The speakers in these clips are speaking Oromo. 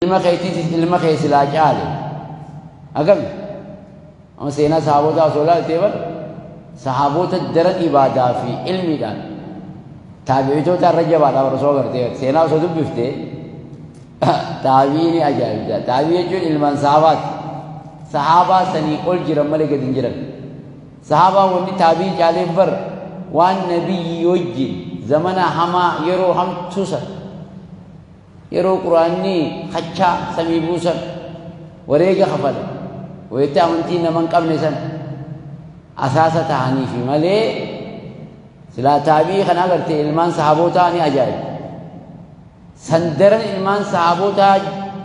ilma keessa laa caale agam amma seenaa sahaabota osoo ilaalte bar sahaabota daran ibaadaa fi ilmiidhaan taabi'itoota irra jabaadha warra soo gartee seenaa osoo dubbifte taabi'iin ajaa'ibda taabii jechuun ilmaan sahabaati sahabaa sanii ol jiran malee gad hin jiran sahabaa wanni taabii caaleef bar waan nabiyyi wajjin zamana hamaa yeroo hamtuusan yeroo quraanni hachaa samii buusan wareega hafala wayita amantii naman qabne san asaasa ta'anii fi malee silaa taabii kana agarte ilmaan sahabootaa ni ajaa'ib san daran ilmaan sahabootaa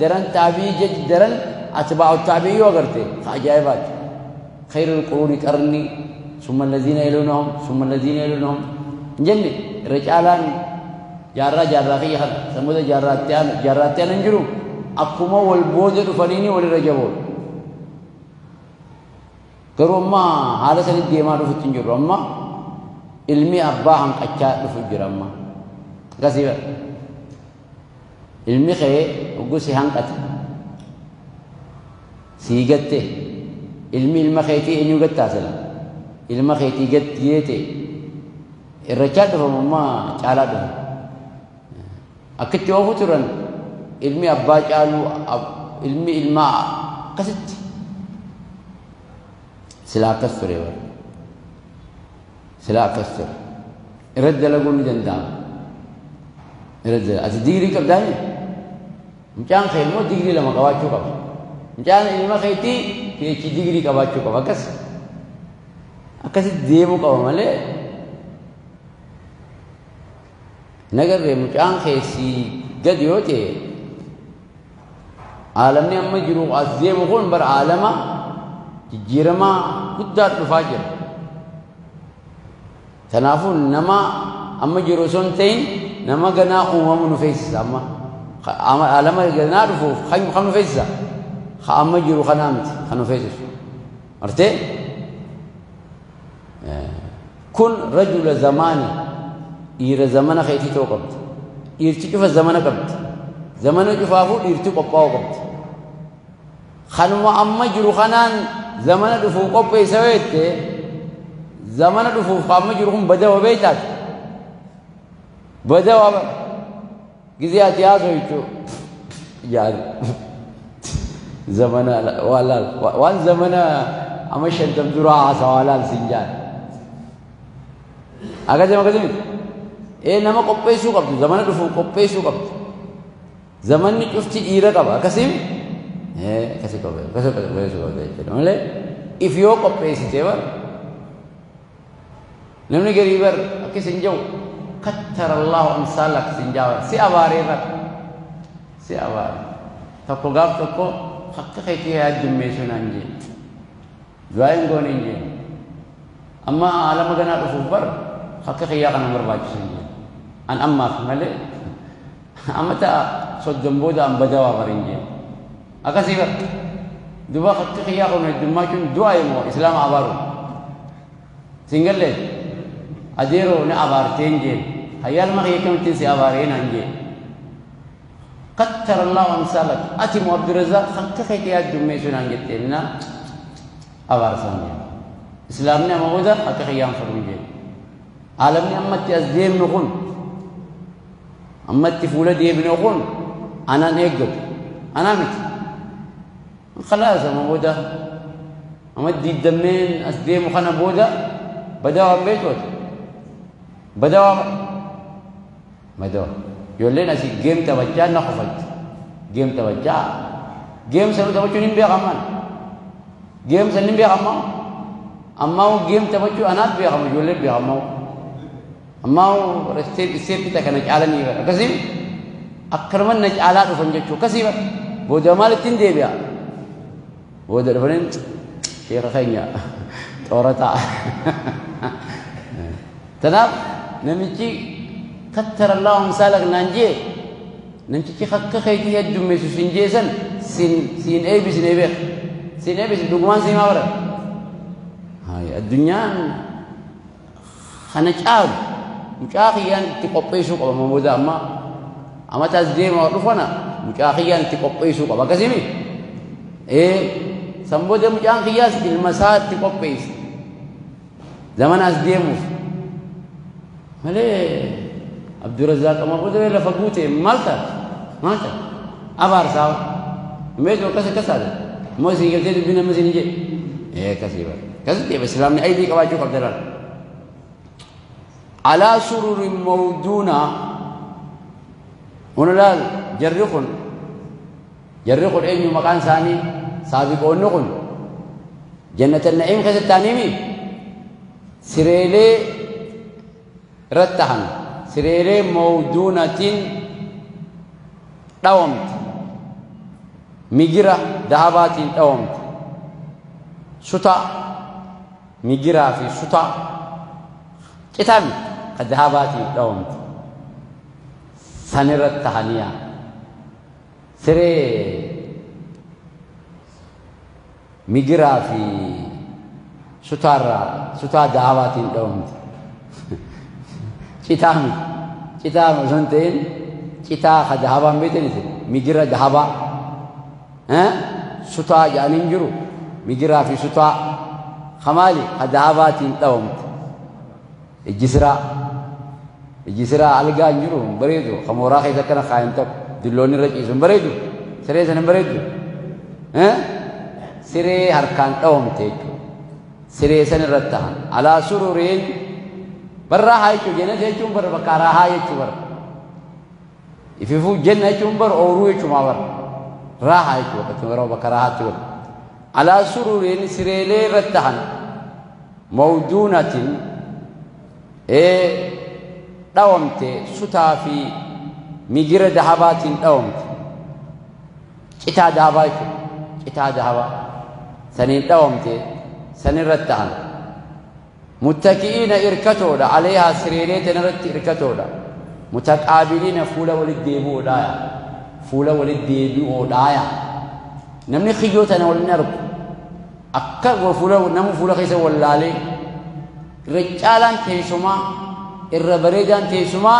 daran taabii jechi daran atbaa'u taabii yoo agarte ajaa'ibaat khayrul quruuni qarni summa alladhiina yalunahum summa alladhiina yalunahum jenne ricaalaan jaarraa kiyya kana samuuda jaarraatti anan jiru akkuma wal booda dhufaniini walirra jaboon garuu amma haala sanitti deemaa dhufutti hin jirru amma ilmi abbaa hanqachaa dhufu jira amma akkasii ilmi kee oguu si hanqate sii gatte ilmi ilma keetii eenyu gattaasala ilma keetii geete irrachaa dhufamu amma caalaa dhufu akkitti oofu turan ilmi abbaa caaluu ilmi ilmaa akkasitti silaa akkas ture bara silaa akkas ture irratti dalaguun ni danda'ama irratti ati digirii qabdaani mucaan kee immoo digirii lama qabaachuu qaba mucaan ilma keetii keechi digirii qabaachuu qaba akkasitti deemuu qaba malee nagarree mucaan keessii gad yoo ta'e aalamni amma jiru as deemu kun bara aalama jijjiiramaa guddaa dhufaa jira kanaafuu nama amma jiru osoo hin ta'in nama ganaa uumamu nu feesisa amma aalama ganaa dhufuuf kan nu feesisa amma jiru kanaa miti kan nu feesisu artee kun rajula zamaanii dhiira zamana keetii ta'uu qabdi dhiirti cufa zamana qabdi zamana cufaafuu dhiirti qophaa'uu qabdi kanuma amma jiru kanaan zamana dhufuu qopheessa weette zamana dhufuuf amma jiru kun badawa beeytaati badawa gizee ati haasoo jechuu jaali zamana walaal waan zamana amma shantam duraa haasa walaal siin jaali akkasii nama qopheessuu qabdu zamana dhufuuf qopheessuu qabdu zamanni cufti dhiira qaba akkasii qopheessuu qabda jechuudha malee if yoo qopheessite bar namni garii bar akkis hin jiru kattara allahu amsaala akkis hin jaabar si abaaree bar si abaare tokko gaaf tokko akka keetii yaaddummeessuu naan jee du'aa hin goone hin jee amma alama ganaa dhufuuf bar akka kiyyaa kana barbaachisu hin jee an ammaaf malee amma ta'a soddon booda an badawaa barin jee akkasii bar duba akka kiyyaa kana heddummachuun du'aa immoo islaama abaaru singallee adeeroo ni abaarteen jeen hayyaalma kiyya kamittiin si abaaree naan jee kattara allahu amsaalak ati mu abdurazaq akka keetii yaaddummeessuu naan jetteennaa abaarsan jee islaamni amma booda akka kiyyaan fudhu jee aalamni ammatti as deemnu kun ammatti fuula deebine kun anaan eeggatu anaa miti khalaas amma booda amma diiddameen as deemu kana booda badawaa beektoota badawaa ijoolleen asii geem taphachaa na qofatti geem taphachaa geem sanuu taphachuun hin beekaman geem san hin beekamaa ammaa geem taphachuu anaat beekama ijoolleen beekamaa ammaa isteetti kana caalanii bara akkasii akkanuman na caalaa dhufan jechuu akkasii bara booda maalittiin deebi'a booda dhufaniin sheeka keenya xoorataa tanaaf namichi kattara allahu amsaalak naan jee namichi akka keetii heddummeessu sin jeesan siin eebisine beek siin eebisine dhugumaan siimaa bara addunyaan kana caalu mucaa kiyyaan itti qopheessuu qaba booda amma taas deema dhufana mucaakhiyaan itti qopheessuu qaba akkasimi sanbooda mucaan kiyyaas ilma isaa itti qopheessi zamanaas deemuuf malee Abdurrazaaq amma booda lafa guute maalta abaarsaa meeshaa kasaadha moo isin galtee dubbina amma isin jedhe kasii bara kasii islaamni aydii qabaachuu qabdalaal alaa sururin mawduunaa ونلال جرقون أي مكان ثاني سابقون نقول جنة النعيم كذا التانيمي سريلي رتهن سريلي مودونة دومت مجرى ذهبات دومت ستا مجرى في ستا كتاب الذهبات دومت سنرت تهانيا سري مجرى في ستار دعوات دوم كتاب زنتين كتاب خدهابا بيتني مجرى دهابا ستار جانين جرو مجرى في ستار خمالي خدهابات دوم الجسرة ألقى نجرو بريدو خمورا خيزا كنا خاين تك دلوني رجيس بريدو سري سن بريدو سري هركان توم تيجو سري سن رتها على سرورين برا هاي شو جنة تيجو بر بكارا هاي شو بر يفيفو جنة شو بر أوروي شو ما بر را هاي شو كتمرو بكارا هاي شو على سرورين سري لي رتها موجونة داومت ستا في مجرى ذهبات داومت كتا ذهبا سنين داومت سنين رتهن متكئين إركتودا عليها سريرات نرت إركتودا متقابلين فولا وللديبو دايا فولا وللديبو دايا نمني خيوتنا ولنرب أكثر وفولا نمو فولا خيسا واللالي رجالان تيسما الربريدان تيسما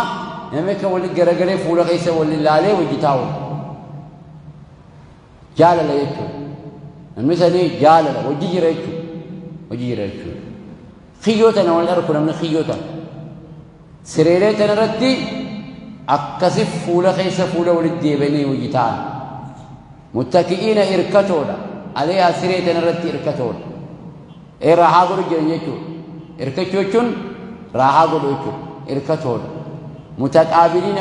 نمك ولي غرغري فولا خيسا واللالي وجتاو جال لا يكو المثالي جال لا وجي ريتو خيوتنا والنرب نمني خيوتنا سريرتنا رتي أكسف فولا خيسا فولا وللديبني وجتان متكئين إركتودا عليها سريرتنا رتي إركتودا راحا قولوا جنيتو إركتوچون راحا قولوا إركتودا متقابلين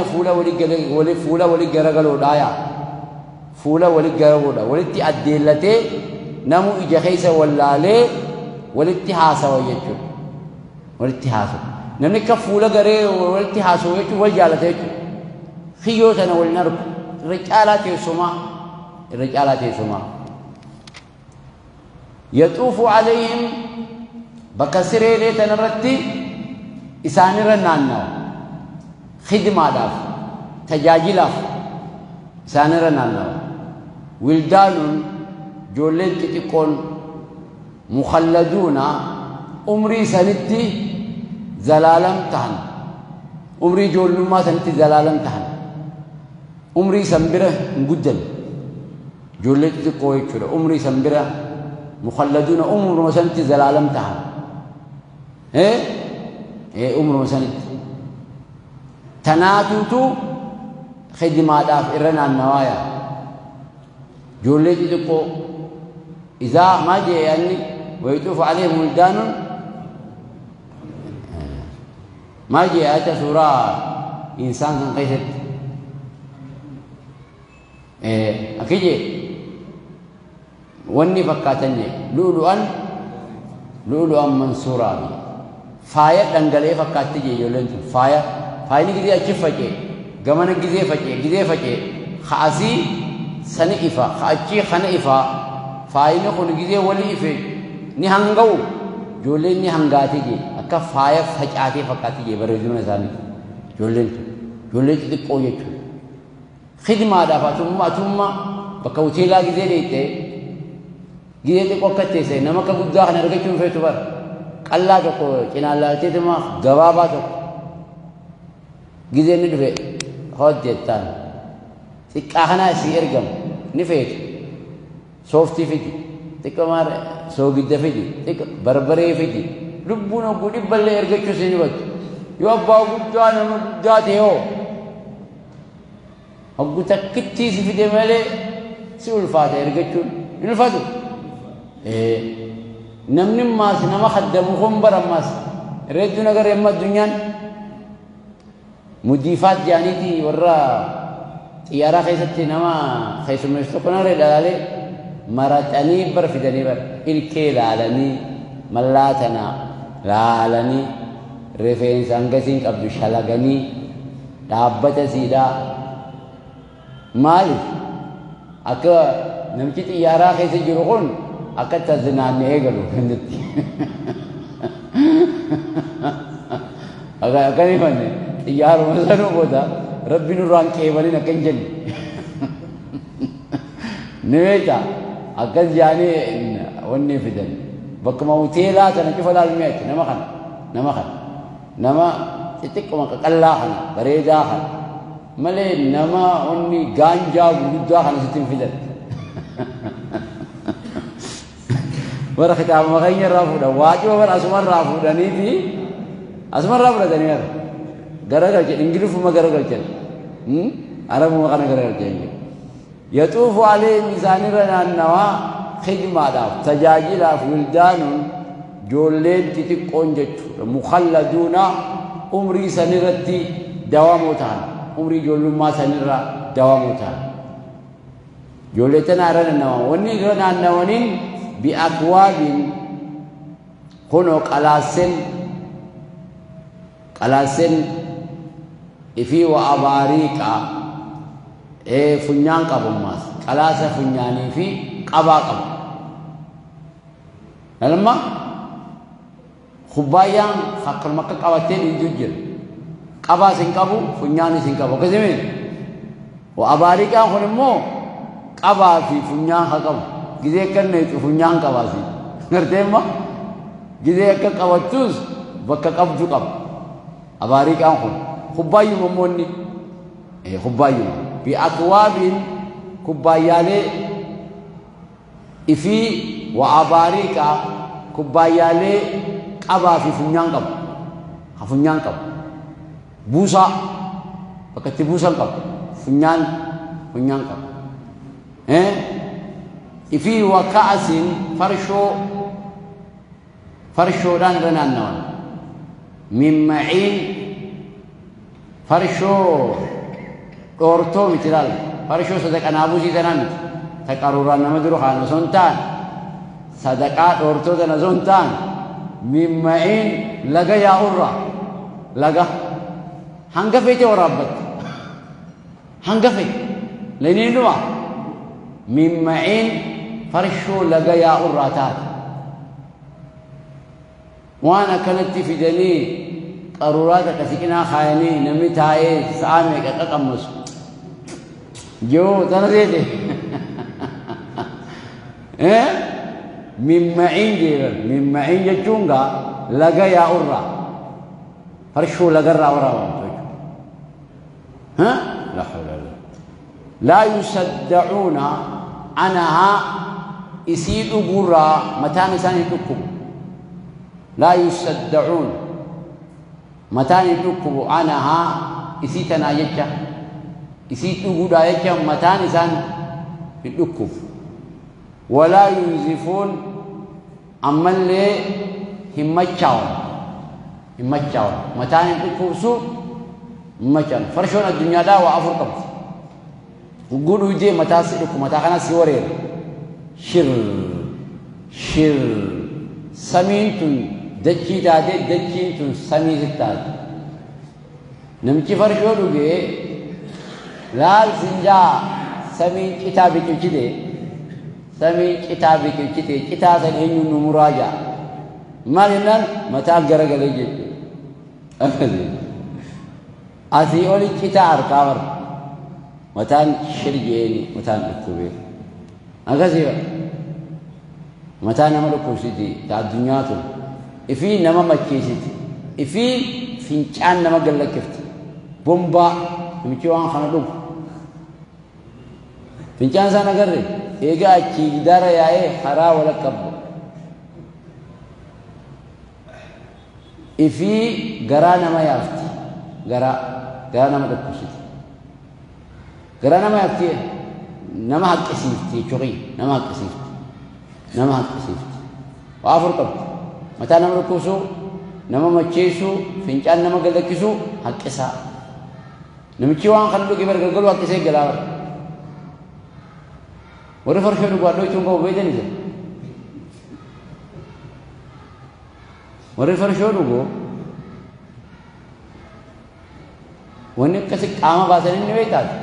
فولا ولي غرغلو دايا فولا ولي غرغلو ولتي أدلتي نمو إجا خيسا واللالي ولتي حاسا ويجو ولتي حاسا نمني كفولا غري ولتي حاسا ويجو والجالتي خيوتنا والنرب رجالات يسوما يطوف عليهم بكسري تنرتي إسانر نانو خدمة داف تجاجلاف إسانر نانو ولدان جولين تتكون مخلدون عمري سنتي زلالم تهن عمري جولنما سنتي زلالم تهن عمري سنبره نقدم جولين تتكوي كده عمري سنبره مخلدون عمر مسنت زلالم تهان عمر مسنت تناتوتو خدمة داف إرنا النوايا جولتي تقو إذا ما جاء يعني ويطوف عليهم ولدان ما جاء سورة إنسان قيست أكيد wanni fakkaatanye lu'lu'an mansuuraani faaya dhangalee fakkaatti jee ijoolleen tun faayini gizee achi facee gamana gizee facee ka'asii sani ifa ka'achii kana ifa faayini kun gizee wali ife ni hanga'u ijoolleen ni hangaate jee akka faaya facaatee fakkaatti jee bareedina isaanii ijoolleen xixiqqoo jechuudha khidmaadhaaf atumma bakka hoteelaa gizee deettee gizee qokkatteesse nama akka guddaa kana argachuun feetu bara qallaa tokko cinaan laalteetuma gabaabaa tokko gizee ni dhufe hoddeettaan تكاهنا سيرجم نفيت صوفتي فيدي تكمار سوقي دفيدي تك بربري فيدي ربنا قولي بلي إرجع سينوات يوابا قدوانا مقداتي هو أبغى تكتي سيفيدي ماله سيول فاتح إرجعون إنه فاتو نمني ماس نما خدمه خمبر ماس ردنا كر يوم الدنيا مضيفات جانيتي ورا يارا خيستي نما خيسو مستقنا رجالي مراتني بر في دني بر إلكيل علني ملاتنا لا علني رفين سانغسين عبد الشلاغني دابة سيدا مالي أكا نمشي يارا خيس جروخون أكا تزنان نيجلو هندتي أكا نيفاني يارو مسانو بودا ربي نوران كيفاني نكنجن نويتا أكا جاني وني فدن بكما وتيلا تنكيف الالميات نما تتك وما كلا خنا بريدا خنا ملي نما وني غانجا بودا خنا ستين فدن ورختام مغير رافودا واجب ور اسمر رافودا نيتي اسمر رافودا دنيا غرغل انجليف ما غرغل عرب ما كان غرغل يطوف عليه ميزان رنانوا خدمة داف تجاجل ولدان جولين تتقون جتو مخلدون عمري سنرتي دواموتان عمري جولو ما سنرا دواموتان جولتنا رنانوا وني رنانوا بأكواب هنو قلاسن إفي وأباريكا فنيان قبماس قلاسة فنياني في قبا قبا لما خبايان خاكر مكة قواتين يجوجل قبا سنقبو فنياني سنقبو كزمين وأباريكا هنمو قبا في فنيان خاكبو gizee kanne funyaan qabaasi ngarteema gizee akka qabatus bakka qabdu qab abaari qaan kun khubbayyu momonni khubbayyu bi akwabin kubbayale ifi wa abarika kubbayale qaba fi funyaan qab funyaan qab busa bakka busan qab funyaan qab إفي وكأس فرشو دان رنانون من معين فرشو دورتو مثلال فرشو صدق أنابوسي تنامت تقروران نمدرو خانو سنتان صدقات دورتو تنا سنتان من معين لغا يا أورا لغا هنگا فيتي ورابط هنگا فيت لنينوا من معين فرشو لقيا الراتات وانا كانت في دني قرورات كسكنا خايني نمي تاي سامي كقمص جو تنريدي من معين جير من معين يجونغا لقيا الرا فرشو لقرا ورا ها لا حول ولا لا يصدعون عنها يسيد برا متى نسان يدكم لا يصدعون متى يدكم عنها يسيتنا يجا يسيد برا يجا متى نسان يدكم ولا ينزفون أما اللي همتشاون متى يدكم سو متى فرشون الدنيا دا وأفرقم وقولوا جي متى سيدكم متى خنا سيورير شر سمينتون دجي دادي دجينتون سميزتاد نمشي فرشولو جي لال سنجا سمين كتابي كيكيدي سمين كتابي كيكيدي كتابي هنو نمراجع مالنا متى غرغل يجي أولي كتاب كامر متان شرجيني متان أكتوبي أغازيو متان نملكو سيدي تا الدنياتو إفي نما مكيسيتي إفي فينشان نما قلقفت بومبا مكيوان خندوب fincaan sana agarre eegaa achi gidaara yaa'ee karaa wala qabu ifi garaa nama yaafti garaa nama dhukkubsiti garaa nama yaafti nama haqqisiifti jechuudha nama haqqisiifti waa afur qabdi mataa nama dhukkubsuu nama macheessuu fincaan nama galakkisuu haqqisaa namichi waan kana dhuge bargalgalu haqqisee galaa bara warri farshoo dhugu adoo itti hunqabu beekani jira warri farshoo dhugu wanni akkasi qaama baasanii ni beektaati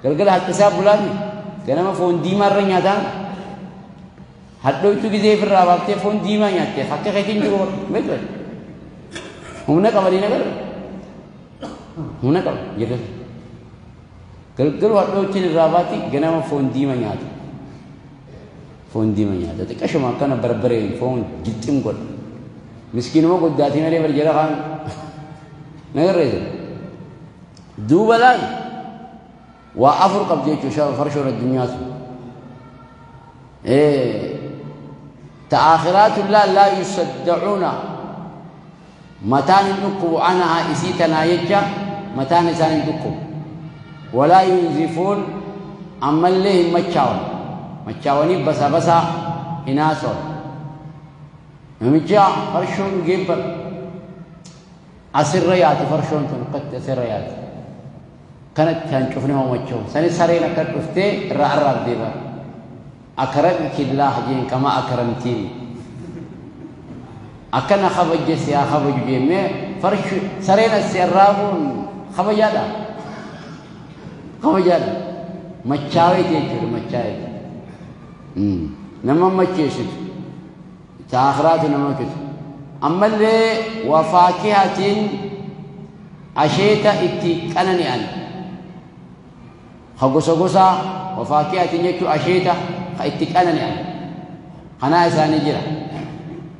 galgala haqqisaa bulaani ganama foon diimaarra nyaataan hadhootu gizee ofirraa baaftee foon diimaa nyaattee akka keetiin jiru beektu humna qabanii nagarra humna qaba jedhe galgalu hadhootiin irraa baatti ganama foon diimaa nyaata xiqqashuma akkana barbareen foon gixxim godha miskiinuma guddaatii malee barjara kaan nagarreessa duuba laal waa afur qabdi jechuudha farshoon addunyaa sun تآخرات الله لا يصدعون متان نكب عنها إسيتنا يجا متان إسان نكب ولا ينزفون أما الله مچاوني بسا إناسون ممجا فرشون جيبر أسريات فرشون تنقت أسريات كانت تنشوفنهم مچو سنة سرينا كتفتي رعرب ديبا أكرمك الله جين كما أكرمتيني أكنا خبج سيا خبج جيمة فرش سرينا السرابون خبجادا مچاوي تيجي مچاوي نما مچيشت تآخرات نما كت أما اللي وفاكهة أشيتا اتكنني أنا خبصا وفاكهة يجو أشيتا اتكنني أنا إساني جرا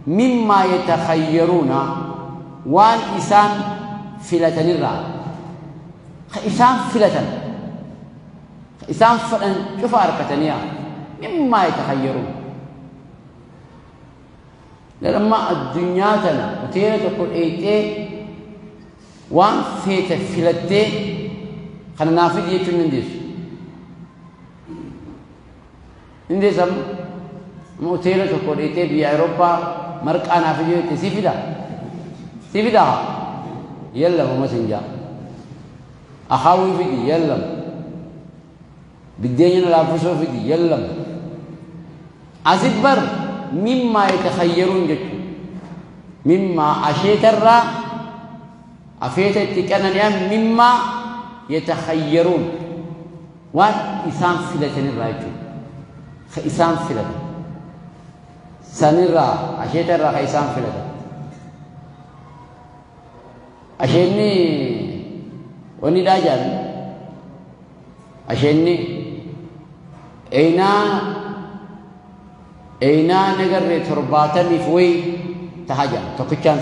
مما يتخيرون وان إسان فلتن الرا إسان فلتن شوف أركتنيا مما يتخيرون لما الدنيا تنا وتيرة تقول إيه وان فيت فلتة خلنا نافذ يجون نديس هم موتيرة تقول إيه بأوروبا مرك أنا في جوة سيفدا يلا ما سنجا أخاوي فيدي يلا بدينا لافسو فيدي يلا أزبر مما يتخيرون جد مما أشيت الرا أفيت التكنن مما يتخيرون وان إسام فلتن الراجل إسام فلتن سنرا أشيت الرا إسام فلتن أشيني وني داجان أشيني أينا نجر ترباتني فوي تهاجا تكتشان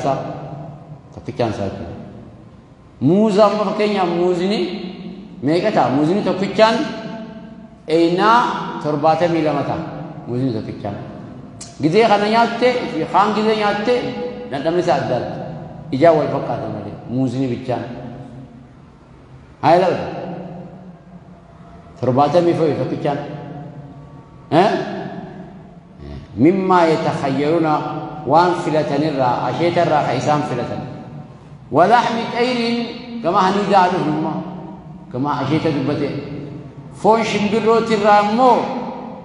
سا موزا مفكينيا موزني ميكتا موزني تكتشان أينا ترباتني لمتا موزني تكتشان جزء خانياتة في خان جزء ياتة نتمنى سادال إجا والفقات مالي موزني بيتشان هاي لا ترباتني فوي تكتشان مما يتخيرون وان فلتن الرا أشيت الرا خيسان فلتن ولحم طير كما هنيدا عليهم كما أشيت دبته فون شمبروت الرامو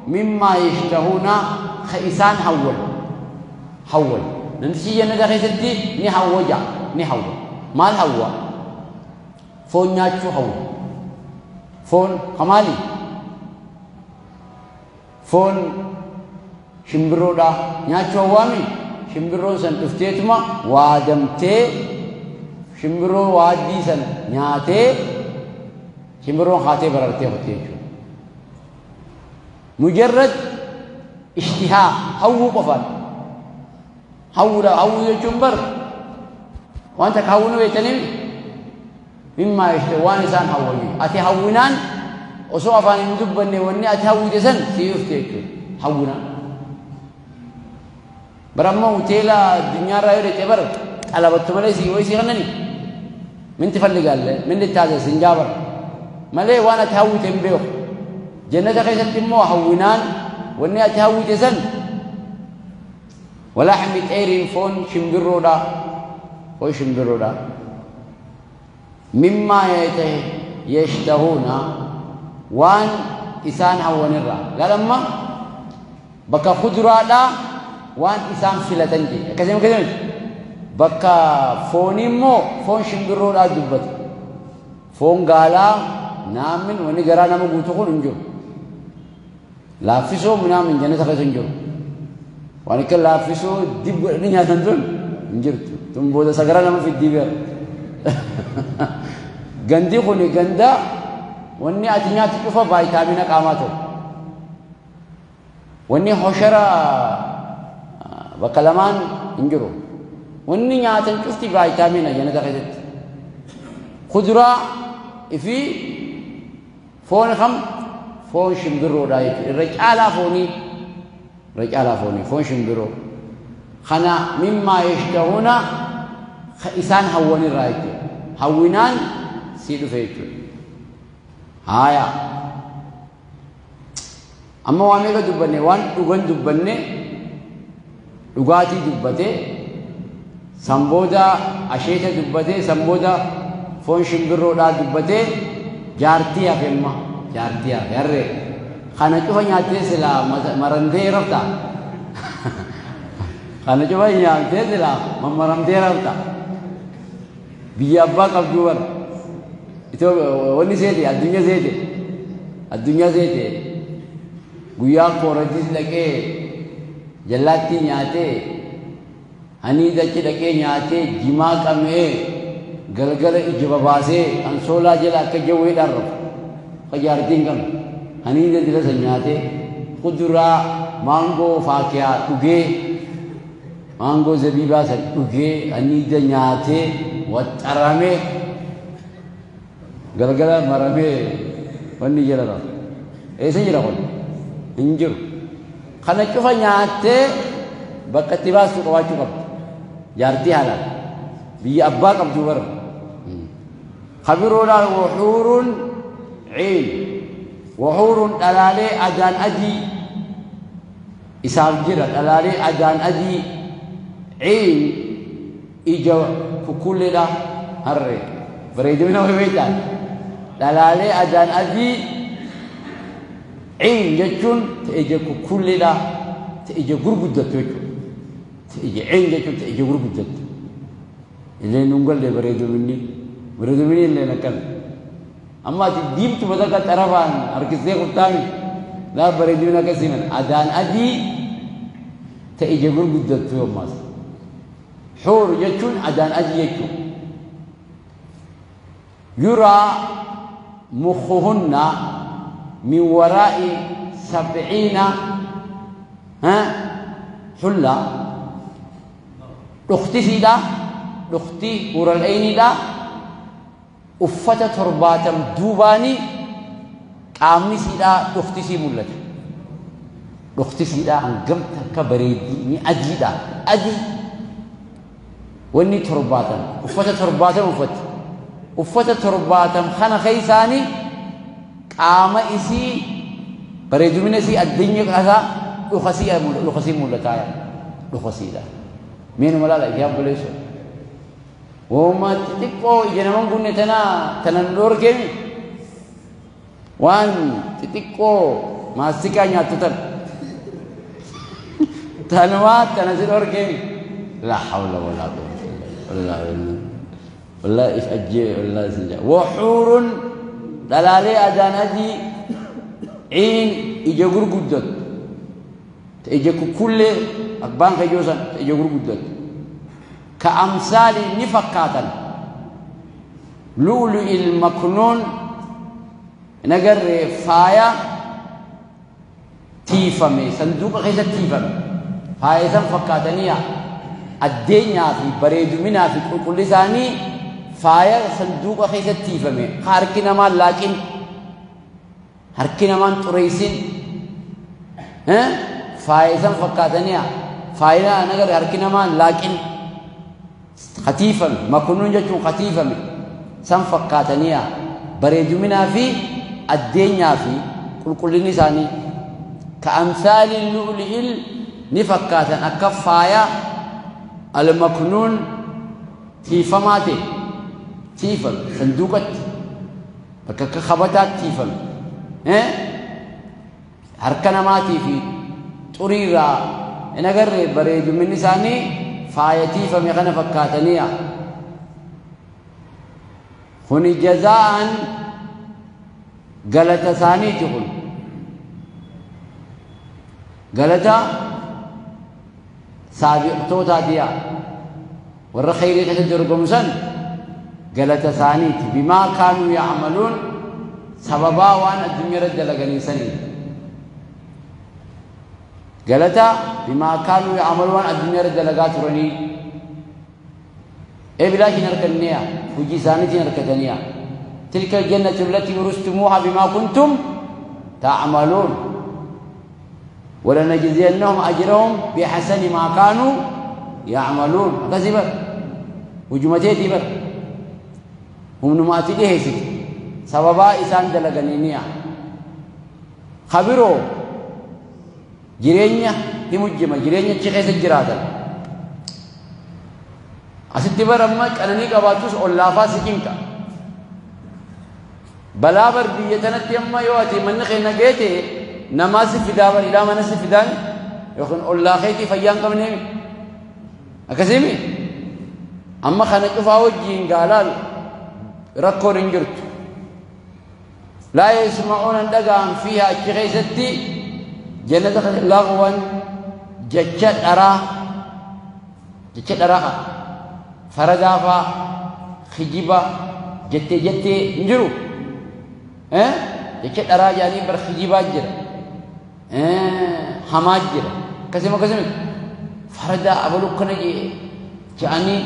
مما يشتهون خيسان حول نمشي يندا خيستي نحول ما الحوا فون ناتشو حول فون كمالي فون shimbiroo dha nyaachuu waami shimbiroon san dhufteetuma waadamtee shimbiroo waaddii san nyaatee shimbiroon haatee barartee hottee jechuudha mujarrad ishtihaa hawwuu qofaan hawwuu jechuun bar wanta ka hawwinu beektaniif mimmaa ishte waan isaan hawwanii ati hawwinaan osoo afaan hin dubbanne wanni ati hawwite san sii dhufte jechuudha hawwina baramma hoteela addunyaarraa yoo dhaqee bara qalabattu malee sii wayii sii kannani min tifalligaalle min ittaase sin jaabar malee waan ati hawwite hin beeku jannata keessatti immoo hawwinaan wanni ati hawwite san ولحم الطير فون شمبرودا فون شمبرودا مما يشتهون وان إسان هونرا لما بكا خضرادا وان إسان فلتنجي كذا كذا بكا فونيمو فون شمبرودا دبت فون غالا نامن وني غرا نامو غوتو نجو لا فيسو منام جنة كذا وأنا كلا فيسو دب الدنيا تنزل نجرت ثم بودا سكرنا ما في الدبر غندي خوني غندا وني أتنيا تكفى فيتامين كاماتو وني حشرة بكلمان نجرو وني نياتن كفتي فيتامين جنة كذت خضرة في فون خم فون شمبرو رايت الرجال فوني رجال فوني فون شمبرو خنا مما يشتهون إسان هوني رايت هونان سيدو فيتو هايا أما واميغا دبني وان دوغن دبني دوغاتي دبته سمبودا أشيتا دبته سمبودا فون شمبرو دا دبته جارتيا فيما جارتيا يرى خانه جو نياته سلا مرندے رفتا خانه جو نياته سلا مرندے رفتا بيابا قبدور itu wani sete adunya sete guya koradis lage jalati nyaate hani dachi lage nyaate jima kame galgal ijbabase ansola jala ke jewe dar khajar tingam hani de dila sanyate khudra mango fakia uge mango zabiba sa uge hani de nyate watarame galgala marame wani jala ese jira kon injur khana chufa nyate bakati basu ko wachu kab yarti halal bi abba kab duwar khabiruna wuhurun ain وحور دلالي أجان أجي إسام جرى دلالي أجان أجي عين إجا كل دا هرّي فريدونا وبيتان دلالي أجان أجي عين جتون تيجا كل دا تيجا غرب الدتوك تيجا عين جتون تيجا غرب الدت اللي نقول لي بريدومني اللي نكمل أما تديم تبدأ كترفان أركزي قطامي لا بريدونا كسيمن أدان أدي تيجبر بدت يوم ماس حور يجون أدان أدي يجون يرى مخهن من وراء 70 حلة أختي سيدا أختي ورا العين دا uffata torbaatam duubaani qaamni siidhaa dhuftisi mul'ata dhuftisiidhaa hangam takka bareeddii ni adiidha adii wanni torbaatam uffata torbaatam uffata torbaatam kana keeysaani qaama isii bareedumina isii addenya qasaa dhukkasii mul'ataa dhukkasiidha meenu malaala ijaab buleessu وما تتكو جنمان كنا تنندور كمي وان تتكو ما سكانيا تتر تنوات تنزلور كمي لا حول ولا قوة إلا بالله والله إفأجي والله سنجا وحور دلالي أدان أدي عين إجاقر قدد إجاقر كل أقبان خيوسا إجاقر قدد كأمثال نفقاتا لؤلؤ المكنون نجر فايا تيفمي صندوق خيزة تيفمي فايا سن فقاتنيا الدنيا في بريد منا في كل ثاني فايا صندوق خيزة تيفمي خاركنا ما لكن harki namaan xureysin faayisan fakkaataniya faayina nagar harki namaan laaqin khatiifame maknuun jechuun khatiifame san fakkaataniya bareeduminaa fi addeenyaa fi qulqullinni isaanii كأمثال اللؤلؤ نفكات أكفايا المكنون تيفماته تيفل صندوقة كخبطات تيفل هركنا ماتي في تريرا نجر بريد من نساني فايتي فميغنا فكاتنيا هني جزاء غلط ثاني تقول غلطة سابقتوتا ديا ور خيري تدركم سن غلطة ثاني بما كانوا يعملون سببا وان الدنيا رد لغني سنين غلطة بما كانوا يعملون الدنيا رد لغا ترني اي بلا نركنيا وجي ثاني نركتنيا تلك الجنة التي ورثتموها بما كنتم تعملون ولنجزينهم أجرهم بحسن ما كانوا يعملون كذبا وجمتي بر هم نماتي هيسي سببا إسان دلغنينيا خبروا جيرينيا تمجمع جيرينيا تشخيص الجرادة أستي بر أمك أنني قباتوس أولافا سكينك بلا بر بيتنا تيما يواتي من خينا جيتي نماز فداء إلى ما نسف فداء يخن الله خيتي فيان كم نيم أكسيمي أما خانك فاوجين قالال ركور إنجرت لا يسمعون دقام فيها كخيستي جنة لغوا جتشت أرا فردافا خجيبا جت نجرو جتشت أرا جاني برخجيبا جرا حماجر كسم فردا أبلو كنجي جاني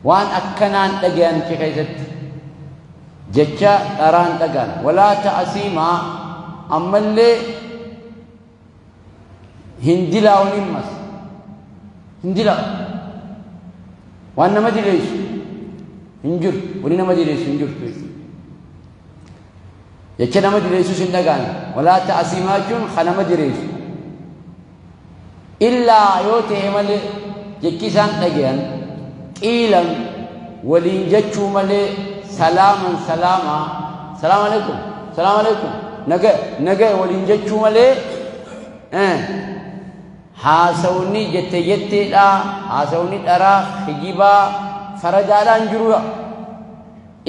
وان أكنان تجان كيست جتة أران تجان ولا تأسيما أملي هندلا ونمس هندلا وان ما دليش هنجر وننا ما دليش هنجر يجنا ما دريسو سندقان ولا تأسيماجون خنا ما دريسو إلا يوته مل جكيسان تجيان إيلم ولين جتشو مل سلاما سلام عليكم نجا ولين جتشو مل حاسوني جت لا حاسوني ترى خجيبا فرجالا انجروا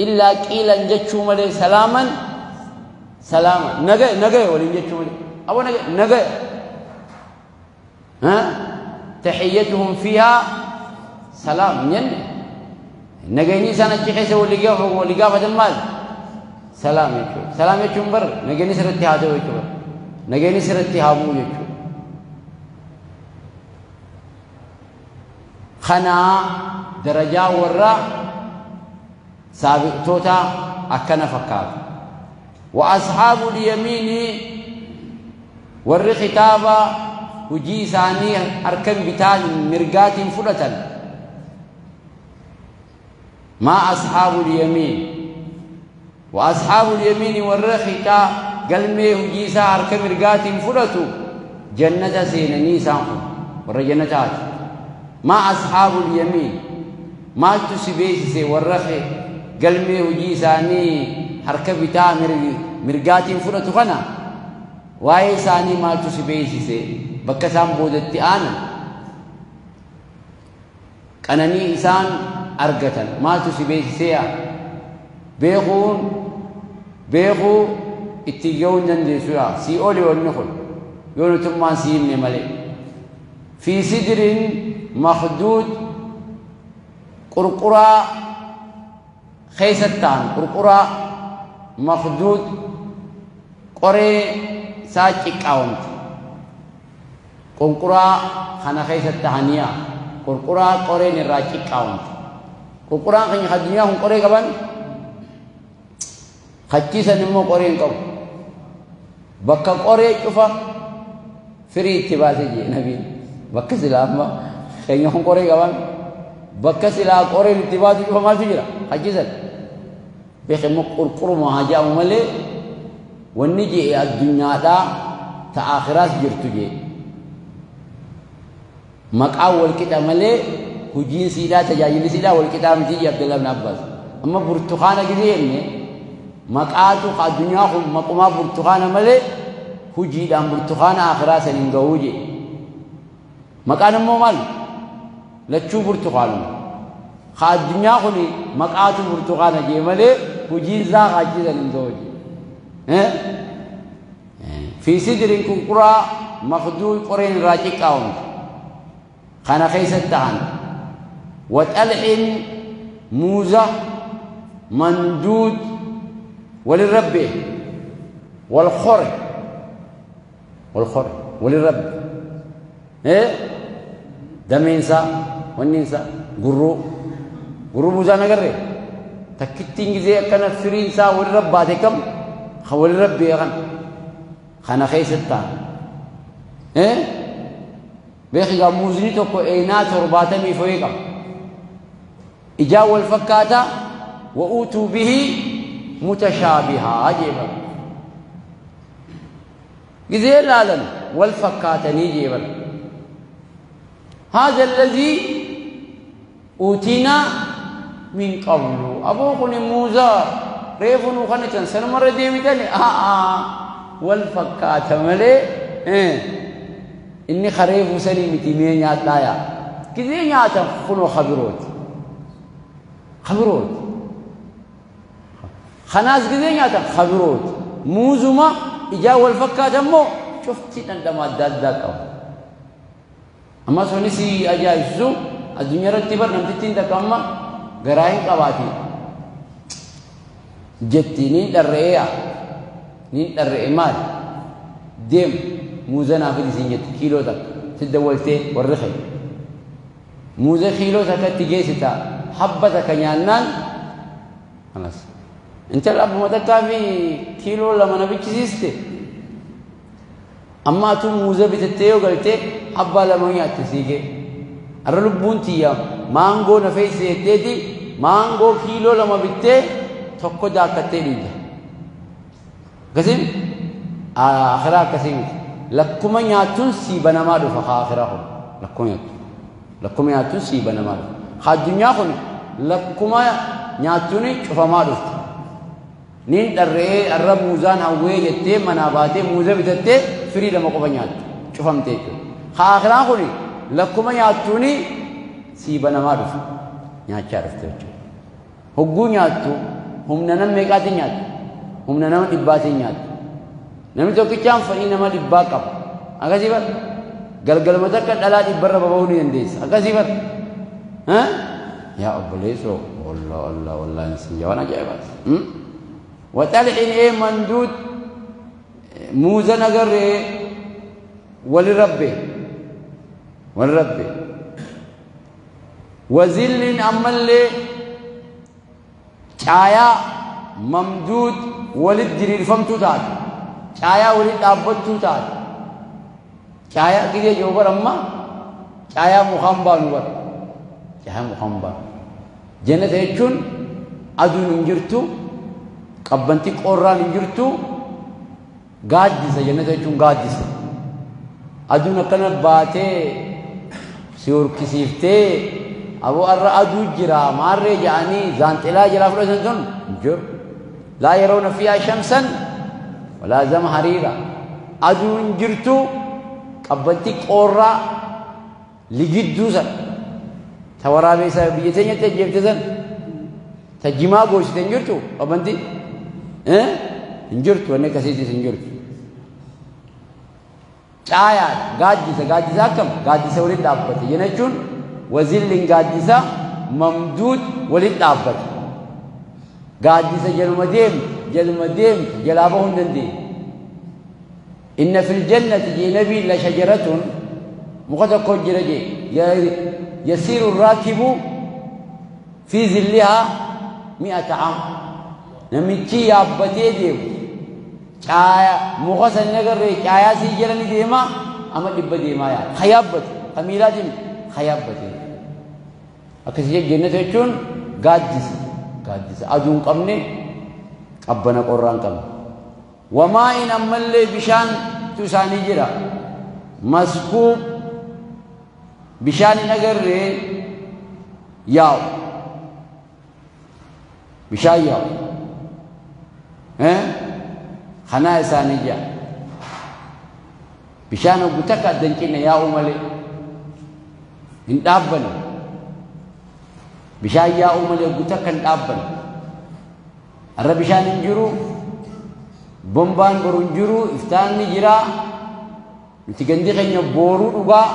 إلا كيلا جتشو مل سلاما نجا ولين جتشو مل أو نجا تحيتهم فيها سلام ين نجاني سنة كيسة ولقى بدل المال سلام يجوا بر نجاني سرتي هذا يجوا نجاني سرتي هامو يجوا خنا درجة ورا سابق توتا أكنا فكار وأصحاب اليمين ور خطابا وجي ثاني أركن بتال مرقات فرة ما أصحاب اليمين وأصحاب اليمين والرخيتا قلمي وجي سا أركن مرقات فرة جنة سينني سامو ور جنتات ما أصحاب اليمين ما تسبيس سي والرخي قلمي وجي ثاني أركن بتال مرقات فرة خنا واي ثاني ما تسبيس سي بكسام بودتي أنا كأنني إنسان أرجتن ما تسيبه سيا بيخو اتجاون جندي سوا سيولي والنخل يقولون ثم سيم ملك في سدر مخدود قرقرة خيستان قرقرة مخدود قري ساكك أونت قرقرة خنا خيسة تهانية قرقرة قرين الراجي كاونت قرقرة خني خدنيا هم قري كمان خدتي سنمو قرين كاو bakka qoree cufa firii itti baase jee nabiin bakka silaa amma keenya kun qoree qaban bakka silaa qoreen itti baase cufa maaltu jira hajjisan beekemmoo qurquruma hajaamu malee wanni jee addunyaadhaa ta akhiraas jirtu jee maqaa wal qixa malee hujiin siidaa tajaajilli siidaa wal qixaa miti jee Abdullah ibn Abbas amma burtukaana gizee jenne maqaatu addunyaa kun maqumaa burtukaana malee hujiidhaan burtukaana akhiraa saniin gahuu jee maqaan immoo maal lachuu burtukaanuma addunyaa kun maqaatu burtukaana jee malee hujiin isaa hajii saniin gahuu jee fi sidrin kunquraa maqduu qoreen irraa xiqqaawamte kana keessatti ta'an waxal'in muuza مندود وللرب والخر وللرب ايه دمينسا ونينسا غرو موزا نغري تكتين زي كان فرينسا وللرب باتكم وللرب يغن خنا خيستا ايه بيخي موزني توكو اينا ترباتمي فويقا اجاو الفكاتا وأوتوا به متشابها عجيبا جزيل العالم والفكاتني جيبا هذا الذي أوتينا من قبل أبوكني موزا ريفون وخنتن سنمر ديمتني والفكات ملي إني خريف سليمتي مين ياتلايا كذي ياتا خنو خبروت خناس كذي ياتا خبروت موزما إجا والفكات مو شفتي عندما دادك أما سونيسي أجايزو الدنيا رتبر نمتين دكما غراين قواتي جتيني الرئية نين الرئية مال ديم موزنا في الزينيت كيلو تك تدولتي والرخي موزة كيلو تك تجيستا حبة كنيانان خلاص انت الأب متكافي كيلو لما نبي كيسته أما تو موزة بتتيو قلتي حبة لما ياتسيجي الرلبون تيام مانغو نفيس يتدي مانغو كيلو لما بتة تكو داكتة ليجا قسم آخرها قسم لكم ياتون سيبنا ما دفع آخرهم لكم ياتون سيبنا ما دفع خا الدنيا خن لكم ياتوني شوف ما دفع نين الرئي الرب موزان أوي يتة مناباتة موزة بتتة فري لما قبنيات شوفهم تيجو خا آخرها خني لكم ياتوني سيبنا ما دفع نيات عرفت هجون ياتو هم ننام ميقات نيات هم ننام دبات نيات نمي تو كيام فري نما دباكم أكاسي بر قل متى كدلا دبر بابوني ينديس أكاسي بر ها يا أبليسو والله نسي جوانا جايبات وتلحين إيه مندود موزة نجر ولربه وزل أمل شايا ممدود ولد جرير فمتو تاد شايا ولد أبتو تاد شايا كذا جوبر أما شايا مخامبا نور شايا مخامبا جنة هيجون أدون إنجرتو قبنتي قران إنجرتو قادسة جنة هيجون قادسة أدون كنا باتة سيور كسيفتة أبو أدو جرا مارة يعني زانتلا جرا فرسون جر لا يرون فيها شمسا ولا زمهريرا أدو إنجرتو قبنتي قرا لجدوسا ثورة بيسا بيجتني تجيبتزن تجمع قوس تنجرتو قبنتي إنجرتو أنا كسيتي إنجرتو شايا قادسة كم قادسة ولد دابتي ينجون وزل قادسة ممدود ولد دابتي قادسة جلمديم جلابهم دندي إن في الجنة جي نبي لشجرة مقدر جرجي يسير الراكب في ظلها 100 عام نمتي يابتي ديو caya muka san nagarre caya si jirani dema amma dibba dema ya khayabbat kamilatin khayabbat akasiye jannata jechuun gaaddisa aduun qabne qabbana qorraan qabne wamaa in ammallee bishaan tu isaanii jira maskuub bishaan hin agarree yaa'u bishaan yaa'u kanaa isaanii jira bishaan hoggu takka addan cinne yaa'u malee hin dhaabbanne bishaan yaa'u malee hoggu takka hin dhaabbanne arra bishaan hin jiru bombaan boru hin jiru iftaanni jira nuti gandi keenya booruu dhugaa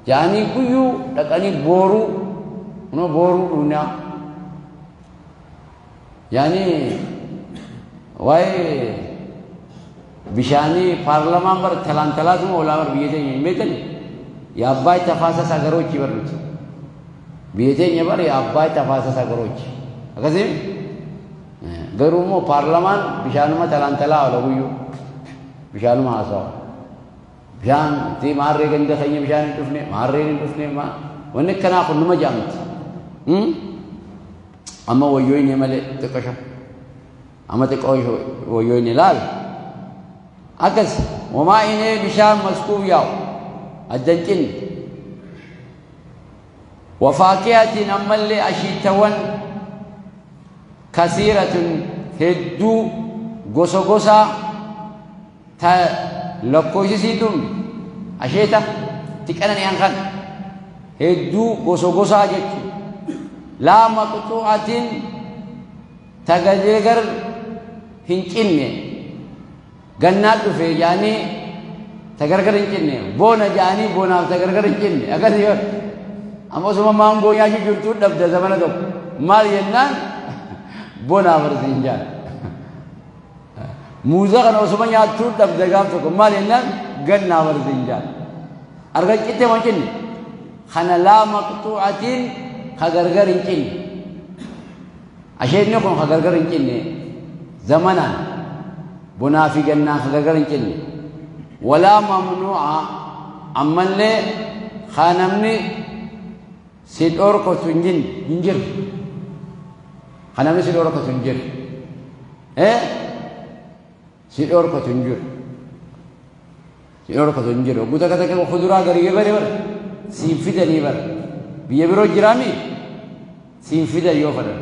jaanii guyyuu dhaqanii booruu kunoo booruu dhugnaa yaani waa'ee bishaanii paarlamaan bar talaantalaatuma olaa bar biyya teenya hin beekani yaa abbaay tafaasas agaroochi barnuti biyya teenya bar yaa abbaay tafaasas agaroochi akkasii garuu immoo paarlamaan bishaanuma talaantalaa ola guyyuu bishaanuma haasawa bishaan itti maarree ganda keenya bishaan hin dhufne maarreen hin dhufne wanni akkanaa kun numa jaamti amma wayyooyne malee xiqqasha amma xiqqoo wayyooyne laal akkas wamaa inee bishaan maskuub yaa'u addan cinne wafaakiyatiin ammallee ashiitawwan kasiiratun hedduu gosa gosaa ta lakkoofsisiituun asheeta tiqanani'an kan hedduu gosa gosaa jechuudha laa maqxuu'atin tagadeegar hin cinne gannaa dhufe jaanii tagargar hin cinne boona jaanii boonaaf tagargar hin cinne akkasii yoo amma osuma maangoo nyaachuu jirtuu dhabda zamana tokko maal jennaan boonaa barsiin jaan muuza kana osuma nyaachuu dhabda gaaf tokko maal jennaan gannaa barsiin jaan arga citte moo cinne kana laa maqxuu'atin kagargar hin cinne asheenni kun kagargar hin cinne zamanaan bonaa fi gannaa kagargar hin cinne walaa mamnuu'a ammallee kanamni si dhorkotu hin jiru kanamni si dhorkotu hin jiru si dhorkotu hin jiru si dhorkotu hin jiru guuta kata kee kuduraa garii bare siin fidanii bare biyya biroo jiraami siin fidan yoo fedhan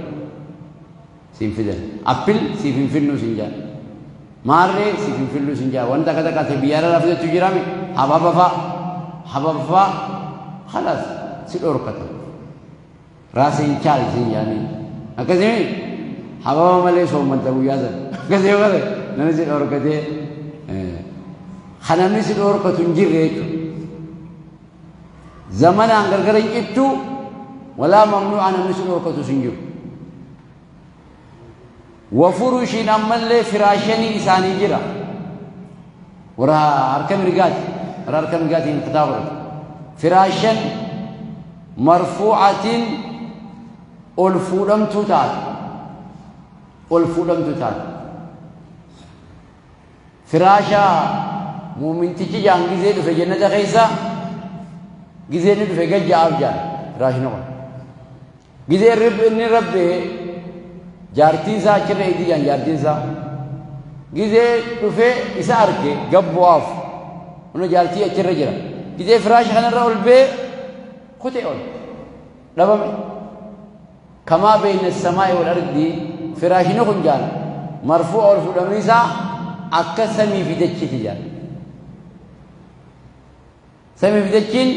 siin fidan appil siif hin fidnu siin jaan maarree siif hin fidnu siin jaan wanta akka takkaate biyyaarra lafteetu jiraami hababafaa khalaas si dhorkata raasiin chaal siin jaanii akkasii hababa malee soommanta guyyaa sana akkasii bare namni si dhorkatee kanamni si dhorkatu hin jirre jechuudha zamanaan gargar hin cittu walaa mamnuu'a namni si dhorkatu hin jiru wafurushiin ammallee firaashanii isaanii jira warra harka mirgaatiin kitaaba firaashan marfuu'atiin ol fuudhamtuu taate firaasha muumintichi jaan gizee dhufe jannata keessa gizee ni dhufe gajja'aaf jaan firaashni kun gizee inni rabbee jaartii isaa achirra eegi jaan jaartiin isaa gizee dhufe isa arge gabbu'aaf ono jaartii achirra jira gizee firaasha kanarra ol bee kutee ol dhabame kamaa bayna samaa'i wal ardi firaashni kun jaan marfuu'a ol fuudhamni isaa akka samii fi dachiiti jaan samii fi dachiin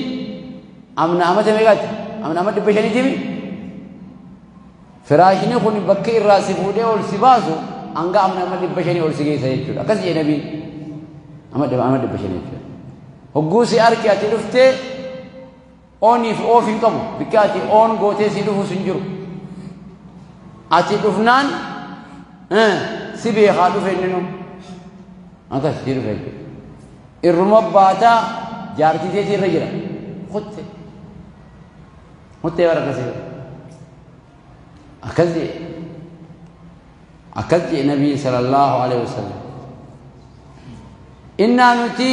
amna amata meeqaati amna amata 500 firaashni kun bakka irraa si fuudhee ol si baasu hanga amna amata 500 ol si geessa jechuudha akkas jedhe nabiin amata 500 jechuudha hogguu si arki ati dhuftee ooniif oof hin qabu bikka ati oon gootee si dhufu sun jiru ati dhufnaan si beekaa dhufe inni nu akkas si dhufe irruma baataa jaartii teetii irra jira huttee bara akkasii akkasii أكد النبي صلى الله عليه وسلم إنا نتي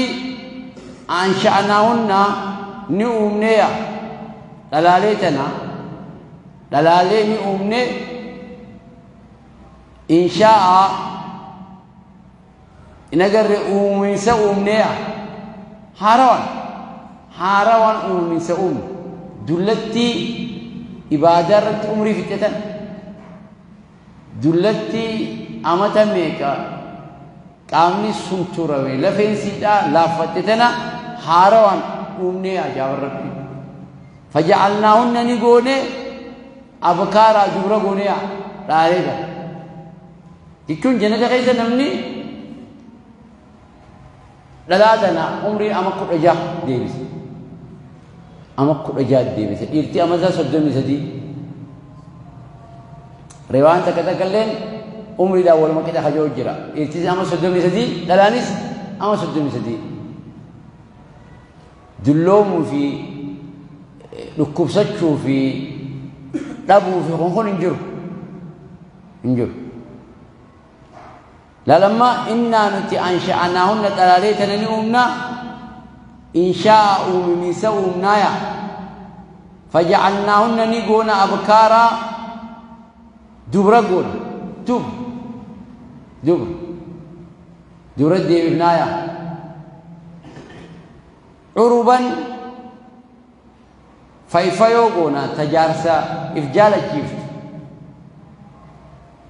أنشأناهن نؤمنيا دلالتنا دلالي نؤمني إن شاء نقر أمين سأمنيا حاروان أمين سأم دلتي إبادرت أمري فتتن دلتي أمتا ميكا قامني سنتوروي لفين سيدا لافتتنا حاروان أمنيا جاور ربي فجعلناهن نقوني أبكارا جبرا قونيا راريبا يكون جنة خيزة نمني لذاتنا عمري أمكو رجاء ديبس أمكو رجاء ديبس إرتي أمزا صدومي سدي روان تكتكلين عمري دا أول ما كده خجو جرا إرتي أما صدومي سدي للانيس أما صدومي سدي دلوم في ركوب سجو في دابو في خنخون انجر لا لما إنا نتي أنشأناهن تلاليتنا نؤمنا إن شاء من سوء فجعلناهن نقونا أبكارا دبرا قول دبرا دي ابنايا عربا فايفايو قونا تجارسا إفجال الجيفت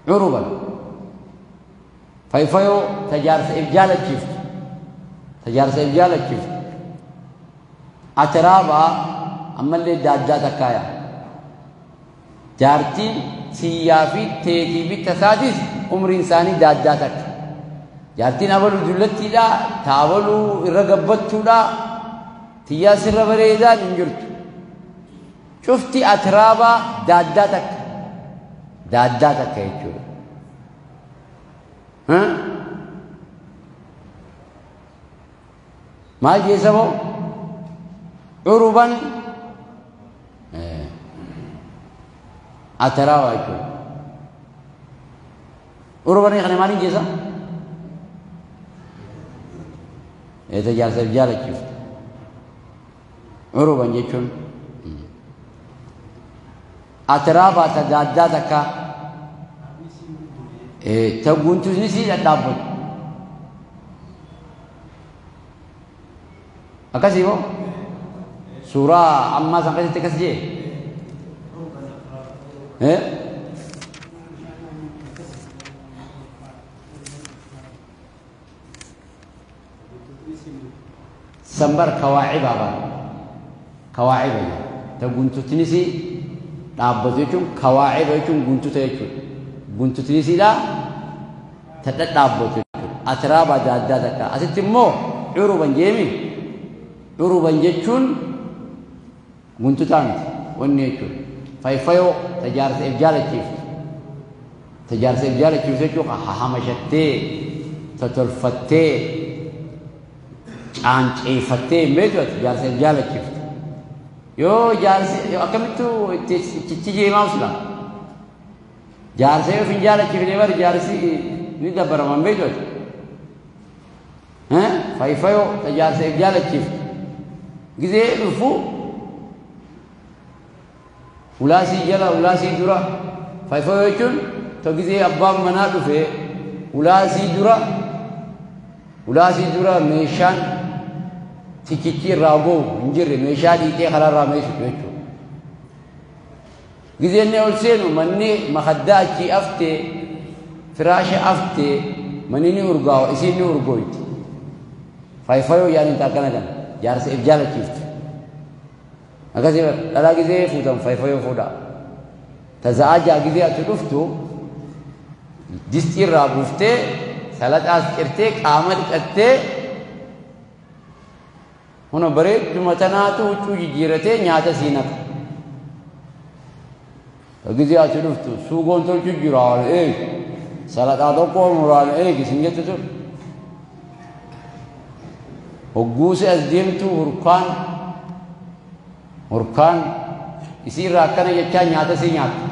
عربا فايفايو تجارسا إفجال الجيفت أترابا أما اللي دادا تكايا جارتين سيافي تيتي بالتسادس عمر إنساني دادا تك جارتين أولو جلتي لا تاولو إرقبتو لا تياسي ربريدا ننجرت شفتي أترابا دادا تك يجور ها ما جيسمو عربا أترابا يجور عربا يخلي مالين جيسا يتجار سبجالة شفت عربا يجور أترابا تدادا تكا تقول تزنسي لدابل أكاسي هو سورة أما سانكاسي تكاسي سمبر كواعب أبا كواعب تقول تزنسي دابل يجون كواعب يجون قنتو تيجون قنتو تزنسي لا تدابل أترابا دادا تكا أستمو عروبا جيمي عروبا جيتشون قنتو تانت ونيتشون فايفايو تجارة إفجال الجيف سيجو حمشتي تتلفتي عيفتي ميجو تجارة إفجال الجيف يو جارسي يو أكملتو تيجي ما وصلا جارسي يو فنجال الجيف نيبر جارسي ندبر من ميجو فايفايو تجارة إفجال الجيف gize dhufu ulaasii jala ulaasii dura faifoo jechuun to gizee abbaan manaa dhufe ulaasii dura meeshaan tikichi irraa ga'u hin jirre meeshaa dhiitee karaarraa meeshu jechuudha. Gizeenni ol seenu manni makaddaa achii aftee firaasha aftee manni ni urgaawa isiin ni urgooyti. Faifoo yaani taakana kana. jaarsa ifjaala chiiftu akkasii dhalaa gizee fuutan faifayoo fuudha taza'aajaa gizee ati dhuftu distii irraa buuftee salaxaas cirtee qaama dhiqattee huna bareedduma tanaatu huccuu jijjiiratee nyaata sii naqa gizee ati dhuftu suugoon tolchu jiraan eegi salaxaa tokko muraan eegi sin jettu ture hogguuse as deemtu hurkaan isii irraa akkana jechaa nyaata sii nyaata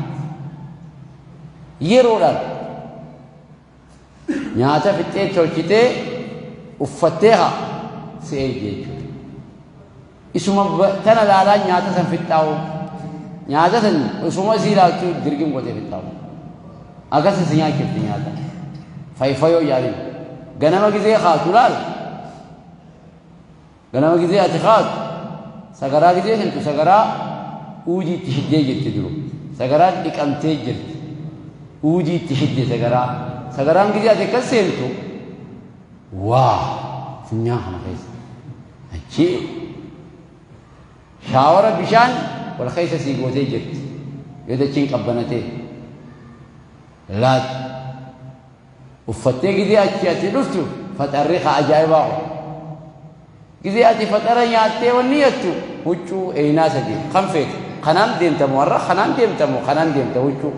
yeroodhaan nyaata fixee tolchitee uffatteeha si eegi jechuudha. Isuma tana laalaa nyaata san fixxaa'u nyaata san isuma isii ilaaltu dirgim godhee fixxaa'u akkasii si nyaachifti nyaata fayyifayoo yaaliin ganama gizee haatu laal ganama gizee ati haatu sagaraa gizee santu sagaraa uujiitti hiddee jirti duru sagaraa dhiqamtee jirti uujiitti hidde sagaraan gizee ati akkas seentu waa funyaa kana keessa achi shaawara bishaan wal keessa sii gootee jirti yoo dachiin qabbanatee laat uffattee gizee achi ati dhuftu faxarri haa ajaa'ibaa gizee ati faxara nyaattee wanni jettu huccuu eenaa sadii kan feetu kanaan deemtamu warra kanaan deemtamu kanaan deemta huccuu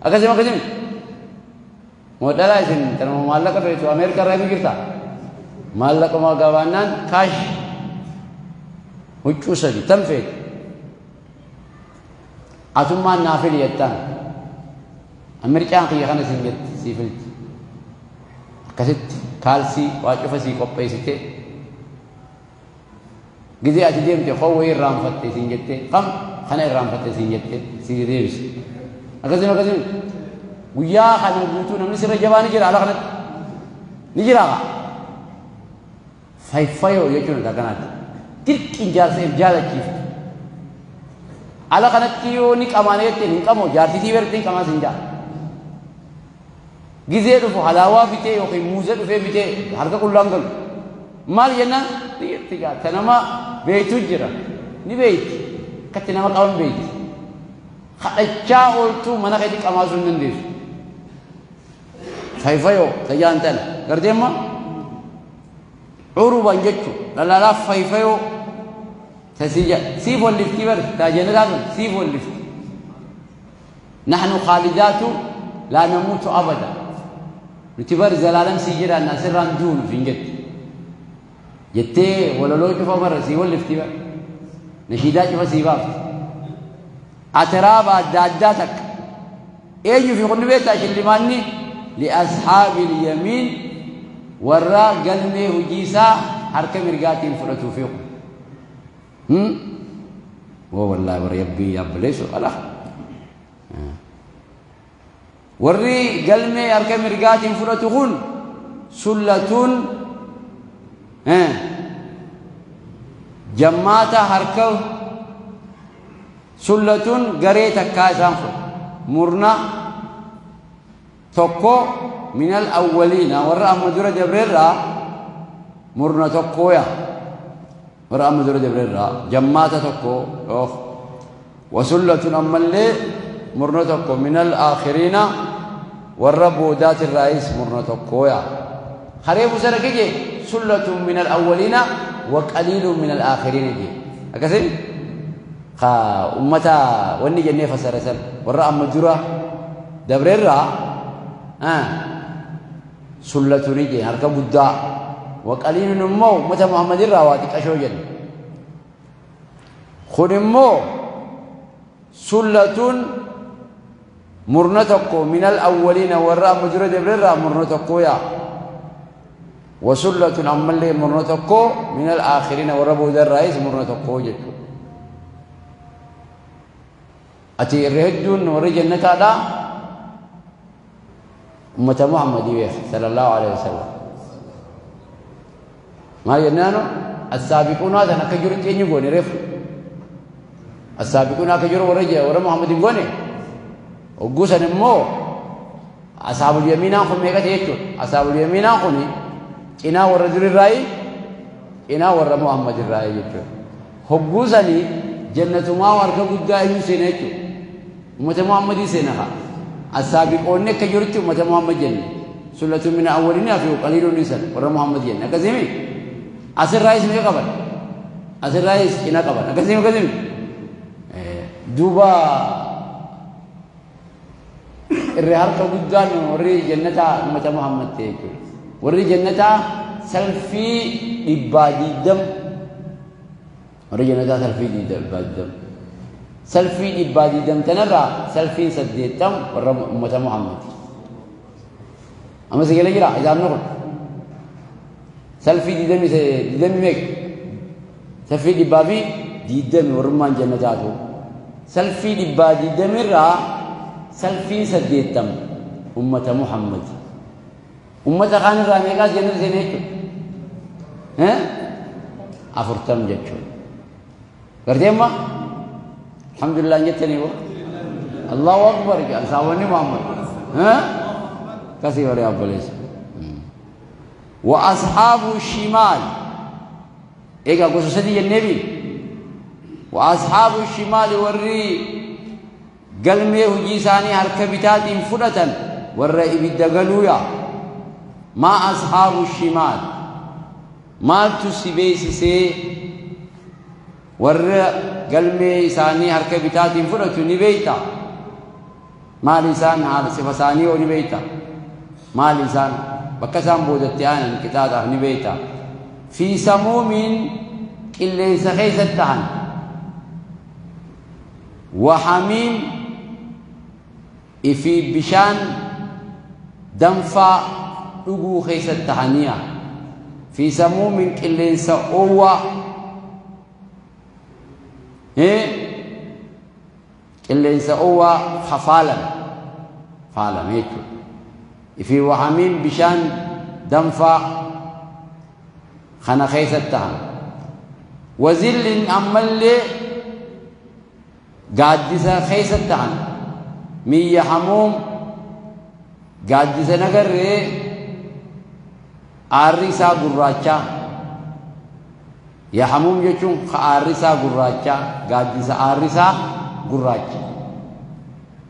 akkasima modalaa isin tanuma maallaqa feetu Ameerikaa irraa ni jirta maallaqa gabaannaan kaash huccuu sadii tan feetu atummaan naafili jettaan Ameerikaan kiyya kana siin jetti siifilti akkasitti kaalsii waa cufa sii qopheessitee gizee ati deemte howwee irraanfatte siin jettee kana irraanfatte siin jettee sii deebisi akkasima guyyaa kana guutuu namni sirra jabaa ni jira ala kanatti ni jira fayyifayoo jechuun kanaatti dirqiin jaarseef jaalachiiftu ala kanatti yoo ni qamaan jettee hin qamoo jaartitii bertiin qamaa sin jaa gizee dhufu halaawaa bitee yookiin muuza dhufee bitee harka qullaan galu maal jennaan xiyyeetti gaata nama beeytu jira ni beeyti akkatti nama qaban beeyti kadhachaa ooltuu mana keetti qamaasuu hin dandeessu fayyifayoo tajaajila tana garteemma curuban jechu dhalalaaf fayyifayoo tasija siif wallifti bar taajanataa sun siif wallifti nahnu khaalidaatu laa namuutu abada nuti bar zalaalam sii jedhaan asirraan duunu fin jettee walaloo cufa barra sii wallifti bar nashiidaa cufa sii baafti atiraaba adda addaa takka eenyu fi kunni beektaa shillimaanni li'ashaabi ilyamiin warra galmee hujiisaa harka mirgaatiin fudhatuu fiiqu والله بريبي يا بليش الله وري قلمي أركم رجات فرتهون سلة جماعة هركو سلة قريت كاسام مرنا تقو من الأولين ورا مدرة جبريل مرنا تقويا ورا مدرة جبريل جماعة تقو وسلة أما اللي مرنا تقو من الآخرين ورا بودات الرئيس مرنا تقويا خريف سرقيجي سلة من الأولين وقليل من الآخرين جي أكثر خا أمتا وني جنة فسرسل ورا مدرة جبريل سلة نيجي هركب بودا وقليل نمو متى محمد الراواتك أشوجن خنمو سلة مرنتكو من الأولين وراء مجرد برا مرنتكو يا وسلة أمالي مرنتكو من الآخرين وراء بود الرئيس مرنتكو جدو أتي الرهجون ورى جنة هذا أمة محمد صلى الله عليه وسلم ما ينانو السابقون هذا نكجور تيني غوني رف السابقون نكجور ورجع ورا محمد غوني وغوسن مو أصحاب اليمين أخو ميكا تيتو أصحاب اليمين أخوني إنا ورا جري راي إنا ورا محمد الراي يتو هغوسني جنة ما ورك بودا يسينيتو أمة محمد يسينها السابقون نكجور تي أمة محمد جن سلة من أولين في قليل نسل ورا محمد جن كزيمي أسر رئيس ميكا قبل أسر رئيس إنا قبل كزيمي دوبا الرهار كبودان وري جنة أمة محمد تيجي وري جنة سلفي إبادي دم وري جنة سلفي إبادي دم سلفي إبادي دم تنرى سلفي سديتم ورا أمة محمد أما سيقول جرا إذا نقول سلفي دي دمي ميك سلفي دي بابي دي دمي ورمان جنتاتو سلفي دي با دي دمي را سلفي سديتم أمة محمد أمة خان الراميقات جنة سينيكو ها أفرتم جتشو قرتين ما الحمد لله جتني هو الله أكبر قال ساوني محمد ها كثير يا بليس وأصحاب الشمال إيه قصصتي النبي وأصحاب الشمال ورّي قلمي هجيساني هركبتات فرة ورّي بالدقلويا ما أصحاب الشمال ما تسبيس سي ورّي قلمي ساني هركبتات فرة نبيتا ما لسان هذا سفساني ونبيتا ما لسان بكسام بودتيانا كتاتا نبيتا في سموم إلا سخيس التهن وحميم في بشان دنفا أجو خيس التهنية في سموم إلا سأوى إلا سأوى خفالا فعلا ميتو في وحميم بشان دنفا خنا خيس التهن وزل أمل قادسة خيس التهن مية حموم قادسة نقر آرسا قراچا يا حموم يجون آرسا قراچا قادسة آرسا قراچا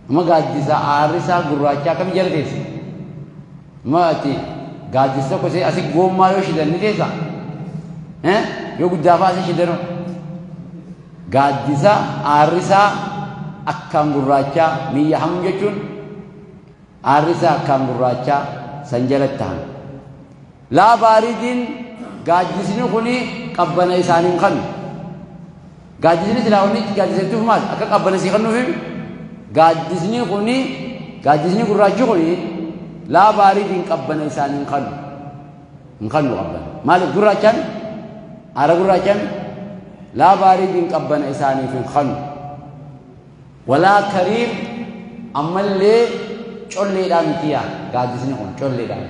ما قادسة آرسا قراچا كم جرديس ما أتي قادسة كوسي أسي قوم ما يوشدن نتيسا yoo guddaa faase shidano gaaddisa aarrisaa akkaan gurraachaa miyya hamu jechuun aarrisaa akkaan gurraachaa san jalatti ta'an laa baaridiin gaaddisni kuni qabbana isaaniin kannu gaaddisni silaawonni gaaddisatuuf maal akka qabbana sii kannuufi gaaddisni kuni gaaddisni gurraachi kuni laa baaridiin qabbana isaaniin kannu hin kannu qabbana maaliif gurraachaan عرب الرجال لا بارد قبنا إساني في الخن ولا كريم أما اللي شلّي دام كيا قاعد يسنون شلّي دام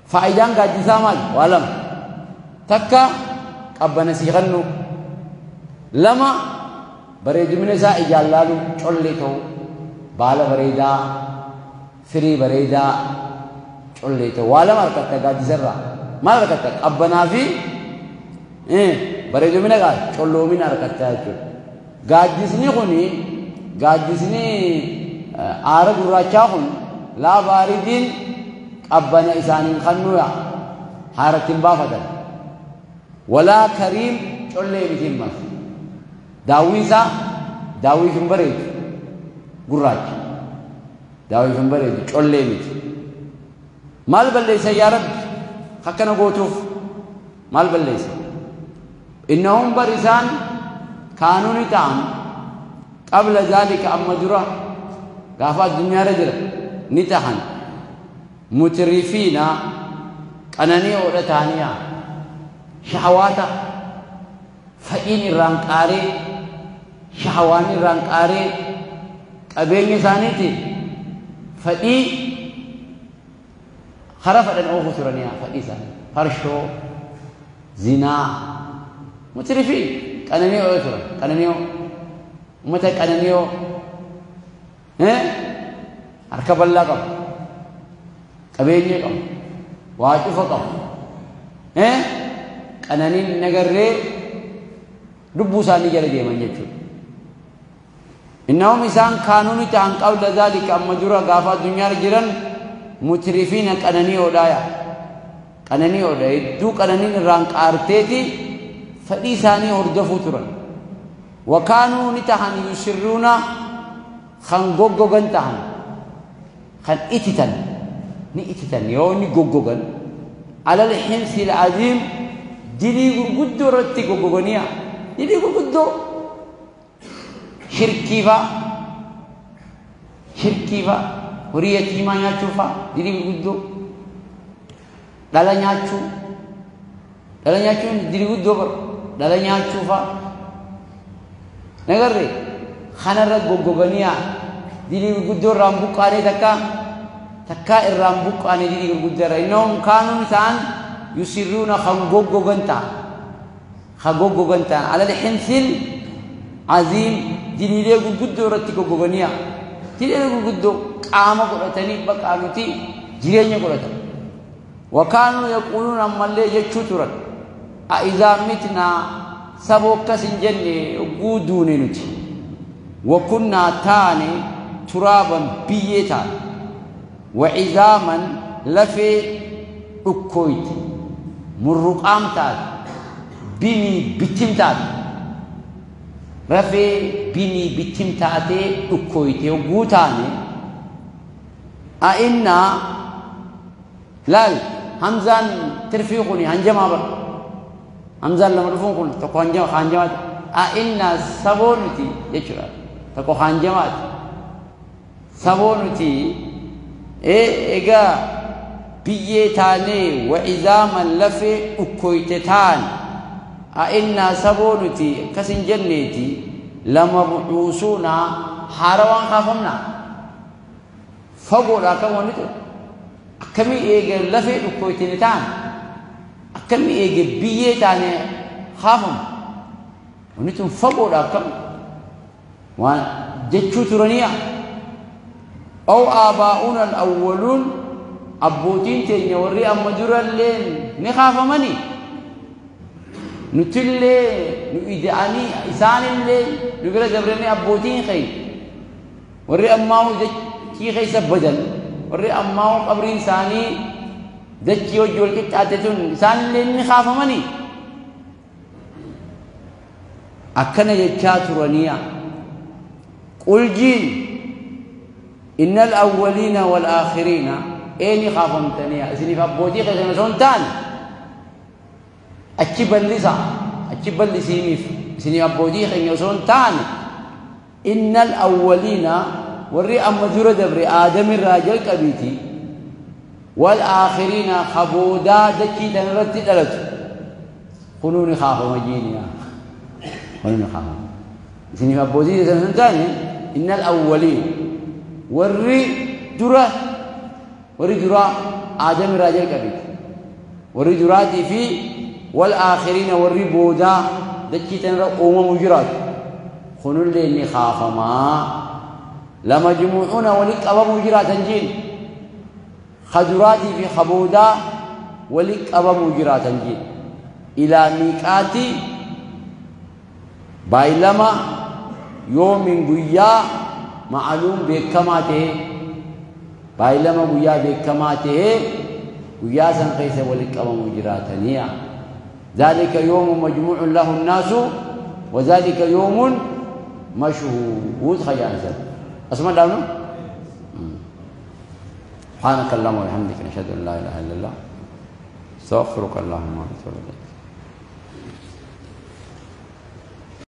فايدان قاعد يسامل ولم تكا قبنا سيخنو لما بريد من سا إجلالو شلّي تو بالا بريدا فري بريدا شلّي تو ولم أركت قاعد يسرّا ما أركت قبنا في bareedo mina gaa colloomina harkattaa jechuudha gaaddisni kuni gaaddisni aara gurraachaa kun laa baaridiin qabbana isaaniin kannuya haarattiin baafatan walaa kariim collee mitiin mas daawwii isaa daawwiif hin bareedu gurraacha daawwiif hin bareedu collee miti maal balleessa yaa rabbi akkana gootuuf maal balleessa إنهم برزان كانوا نتعن قبل ذلك أما درا قافات الدنيا رجل نتحن مترفين أناني ورتانيا شهواتا فإن الرانكاري شهواني الرانكاري أبيني ثانيتي فإي خرفت أن أوفو سرانيا فإيسا فرشو زنا مترفين كاننيو أوتر كاننيو متى كاننيو أركب الله كم كبيني كم واجف كم كانني نجري دبوساني جل جيمان يجوا إنهم إنسان كانوني تان قبل ذلك أما جرا غافا الدنيا رجلن مترفين كاننيو دايا كاننيو داي دو كانني رانك أرتيتي فليساني هردفو تران وكانوا نتحن يسرون خان غوغوغن تحن خان اتتن ني اتتن يوني غوغوغن على الحنس العظيم ديني غرغدو رتي غوغوغنيا ديني غرغدو شركيفا وريتي ما يشوفا ديني غرغدو dhalanyaachuu dilii guddoo bar dhalanyaachuu fa nagarre kanarra goggoganii dilii guddoo irraan buqqaanee takka irraan buqqaanee dilii gurguddaarra innahum kaanuu isaan yusirruuna kan goggogan ta'an ala lixinsil aziim diliilee gurguddoo irratti goggoganii diliilee gurguddoo qaama godhatanii baqaa nuti jireenya godhatan وكانوا يقولون أما اللي يجتورا أإذا متنا سبوك سنجني قودوني نتي وكنا تاني ترابا بيتا وعظاما لفي أكويت مرقام تات بني بتمتات رفي بني بتمتات أكويت وقوتاني أئنا لال همزان ترفيقني هنجما بر همزان لما رفون كن تكو هنجمات إن سبونتي يشرا تكو هنجمات سبونتي إيجا بيتاني وعزاما لفي أكويتتان إن سبونتي كسن جنتي لما بعوسونا حاروان خافمنا فقولا كمونتو كمي إيجا لفي أكويتنتان كمي إيجا بيتاني خافم ونتم فقولا كم وجدشو ترانيا أو آباؤنا الأولون أبوتين تيني وري أما جرى اللين نخاف مني نتلي نؤيداني إسان اللين نقول جبرني أبوتين خي وري أماو جي خي سبدل وري أماو قبر إنساني ذكي وجول كتاتتون إنسان اللين نخاف مني أكنا جتشات رنيا قل جين إن الأولين والآخرين إني خافمتني أسني فبودي خشنا سونتان أتشبل لسا أتشبل لسيني سني فبودي خشنا سونتان إن الأولين وري أما جرد بري آدم الراجل كبيتي والآخرين خبودا دكي تنرتي دلت خنوني خافوا مجينيا خنوني خافوا سني فبودي خشنا سونتان إن الأولين وري درا آدم الراجل كبير وري دراتي في والآخرين وري بودا دكي تنرى مجرات خنون لإني خاف ما لمجموعون ولك أبا مجرات جين خدراتي في خبودا ولك أبا مجرات جين إلى ميقاتي بايلما يوم قيا معلوم بكماته بايلما قيا بكماته قيا سنقيس ولك أبا مجراتنيا ذلك يوم مجموع له الناس وذلك يوم مشهود خيانة أسمع دعونا سبحانك اللهم وبحمدك نشهد أن لا إله إلا الله استغفرك اللهم وأتوب إليك